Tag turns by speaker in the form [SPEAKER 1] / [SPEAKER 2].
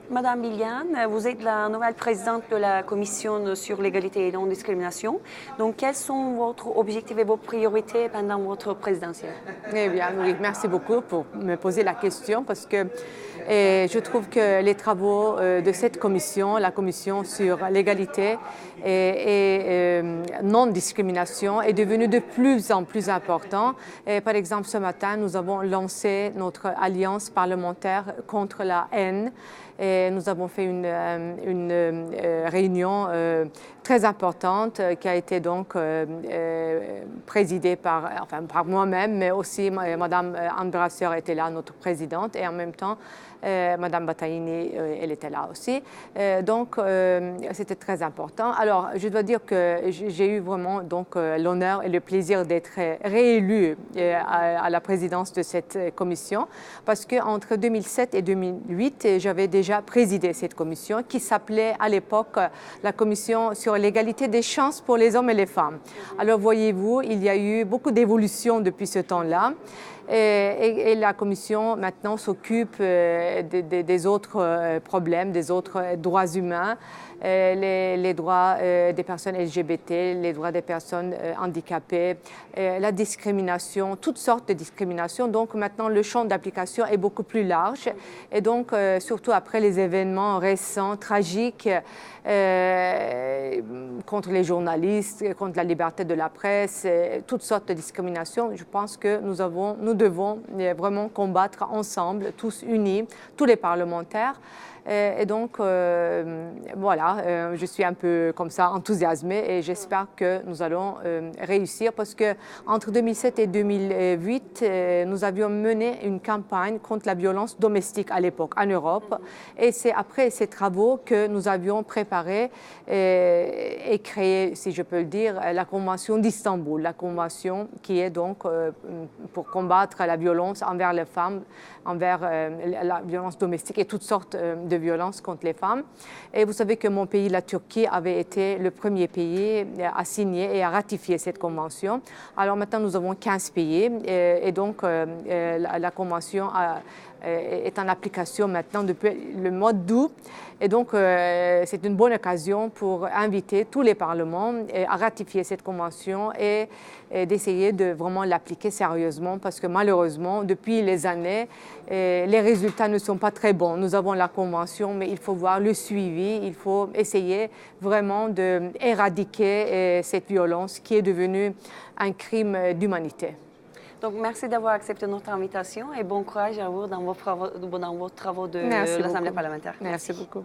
[SPEAKER 1] Madame Liliane, vous êtes la nouvelle présidente de la Commission sur l'égalité et non-discrimination. Donc, quels sont votre objectifs et vos priorités pendant votre présidentielle?
[SPEAKER 2] Eh bien, oui, merci beaucoup pour me poser la question parce que je trouve que les travaux de cette commission, la commission sur l'égalité et non-discrimination, est devenu de plus en plus important. Et par exemple, ce matin, nous avons lancé notre alliance parlementaire contre la haine. Et nous avons fait une réunion très importante qui a été donc présidée par moi-même, mais aussi Madame Andrasseur était là, notre présidente, et en même temps, Madame Battaini, elle était là aussi. Donc, c'était très important. Alors, je dois dire que j'ai eu vraiment donc l'honneur et le plaisir d'être réélue à la présidence de cette commission, parce qu'entre 2007 et 2008, j'avais déjà présidé cette commission qui s'appelait à l'époque la commission sur l'égalité des chances pour les hommes et les femmes. Alors, voyez-vous, il y a eu beaucoup d'évolutions depuis ce temps-là. Et la Commission maintenant s'occupe des autres problèmes, des autres droits humains, les droits des personnes LGBT, les droits des personnes handicapées, la discrimination, toutes sortes de discriminations. Donc maintenant, le champ d'application est beaucoup plus large. Et donc, surtout après les événements récents, tragiques, contre les journalistes, contre la liberté de la presse, toutes sortes de discriminations, je pense que nous devons vraiment combattre ensemble, tous unis, tous les parlementaires. Et donc, voilà, je suis un peu comme ça enthousiasmée et j'espère que nous allons réussir parce qu'entre 2007 et 2008, nous avions mené une campagne contre la violence domestique à l'époque en Europe. Et c'est après ces travaux que nous avions préparé et créé, si je peux le dire, la Convention d'Istanbul, la convention qui est donc pour combattre la violence envers les femmes, envers la violence domestique et toutes sortes de violences contre les femmes. Et vous savez que mon pays, la Turquie, avait été le premier pays à signer et à ratifier cette convention. Alors maintenant, nous avons 15 pays et donc la convention est en application maintenant depuis le mois d'août. Et donc, c'est une bonne occasion pour inviter tous les parlements à ratifier cette convention et d'essayer de vraiment l'appliquer sérieusement parce que malheureusement, depuis les années, les résultats ne sont pas très bons. Nous avons la convention, mais il faut voir le suivi, il faut essayer vraiment d'éradiquer cette violence qui est devenue un crime d'humanité.
[SPEAKER 1] Donc, merci d'avoir accepté notre invitation et bon courage à vous dans vos travaux de l'Assemblée parlementaire.
[SPEAKER 2] Merci beaucoup.